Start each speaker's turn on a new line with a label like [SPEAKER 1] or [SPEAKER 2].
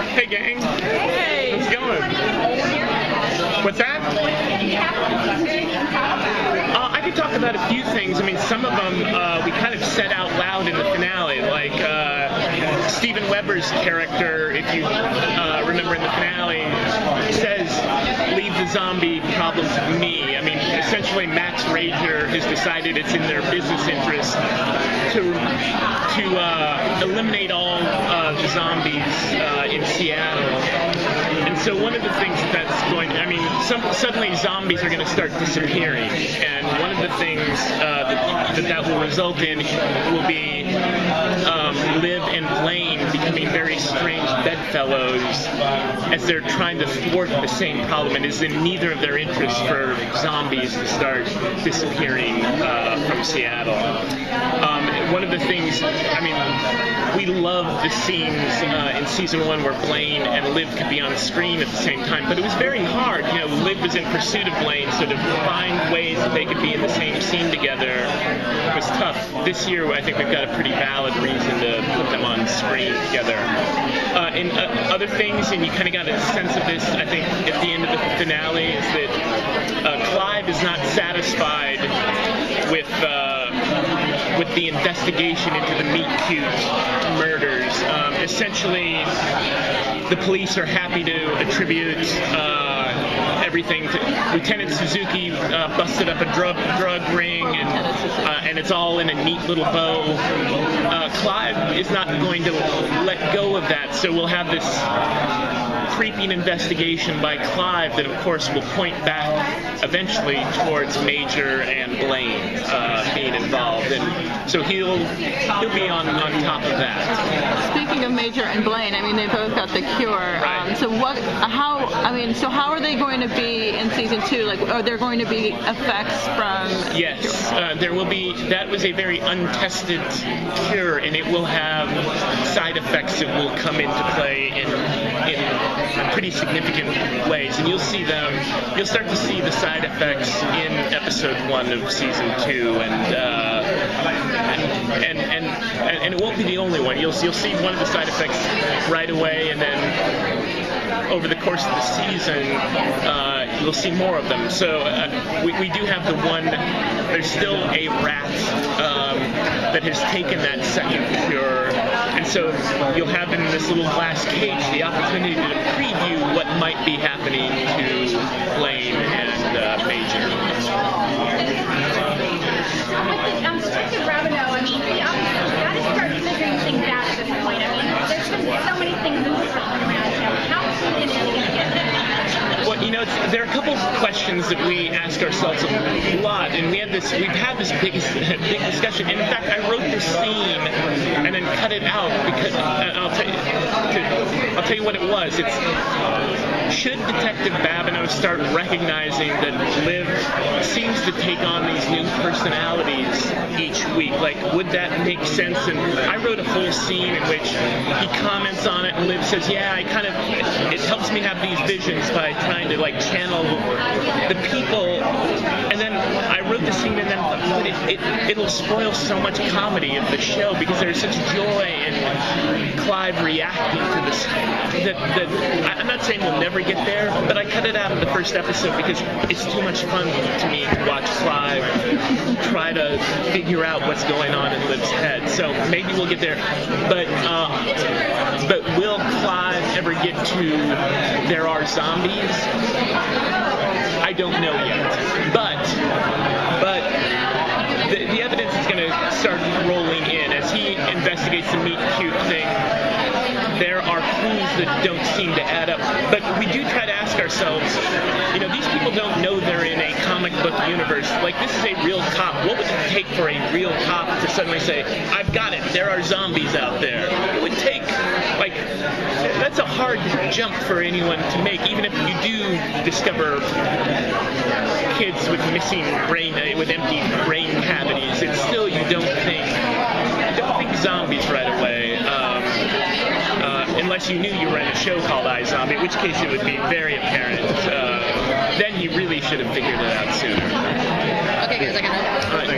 [SPEAKER 1] Hey, gang.
[SPEAKER 2] Hey.
[SPEAKER 1] How's it going? What's that? I could talk about a few things. I mean, some of them we kind of said out loud in the finale, like Steven Weber's character, if you remember in the finale, says, "Leave the zombie problems to me." I mean, essentially Max Rager has decided it's in their business interest to eliminate all the zombies in Seattle. And so one of the things that's going to, I mean, suddenly zombies are going to start disappearing. And one of the things that will result in will be Liv and Blaine becoming very strange bedfellows as they're trying to thwart the same problem. It is in neither of their interests for zombies to start disappearing from Seattle. One of the things, I mean, we love the scenes in season 1 where Blaine and Liv could be on screen at the same time, but it was very hard. You know, Liv was in pursuit of Blaine, so to find ways that they could be in the same scene together was tough. This year, I think we've got a pretty valid reason to put them on screen together. And other things, and you kind of got a sense of this, I think, at the end of the finale, is that Clive is not satisfied with the investigation into the meat cute murders. Essentially, the police are happy to attribute everything to Lieutenant Suzuki busted up a drug ring, and it's all in a neat little bow. Clive is not going to let go of that, so we'll have this creeping investigation by Clive that, of course, will point back eventually towards Major and Blaine being involved, and so he'll be on top of that.
[SPEAKER 2] Speaking of Major and Blaine, I mean, they both got the cure.
[SPEAKER 1] Right.
[SPEAKER 2] So how are they going to be in season 2? Like, are there going to be effects from?
[SPEAKER 1] Yes, there will be. That was a very untested cure, and it will have side effects that will come into play in pretty significant ways, and you'll see them. You'll start to see the side effects in episode 1 of season 2, and it won't be the only one. You'll see one of the side effects right away, and then over the course of the season, you'll see more of them. So we do have the one. There's still a rat that has taken that second cure, and so you'll have in this little glass cage the opportunity to preview what might be happening to Blaine and Major.
[SPEAKER 3] With Detective Rabideau, I mean, we obviously got to start figuring things out at this point. I mean, there's been so many things in this around him. How soon is he going to get there?
[SPEAKER 1] Well, you know, there are a couple of questions that we ask ourselves a lot, and we've had this big discussion. In fact, I wrote this scene and then cut it out because I'll tell you what it was. It's should Detective Babineau start recognizing that Liv seems to take on these new personalities each week? Like, would that make sense? And I wrote a whole scene in which he comments on it, and Liv says, "Yeah, it helps me have these visions by trying to like channel the people." And then I wrote the scene, and then it'll spoil so much comedy of the show because there's such joy in Clive reacting to this. I'm not saying we'll never get there, but I cut it out of the first episode because it's too much fun to me to watch Clive try to figure out what's going on in Liv's head. So maybe we'll get there, but will Clive ever get to there are zombies? I don't know yet, but the evidence is going to start rolling in as he investigates the meet cute thing. There are clues that don't seem to add up, but we do try to ask ourselves, you know, these people don't know they're in a comic book universe. Like, this is a real cop. What would it take for a real cop to suddenly say, "I've got it, there are zombies out there"? It would take, like, that's a hard jump for anyone to make, even if you do discover kids with missing brain, with empty brain cavities. It's still, you don't think zombies right away. Unless you knew you were in a show called IZombie, in which case it would be very apparent. Then you really should have figured it out sooner.
[SPEAKER 2] Okay, guys, I gotta.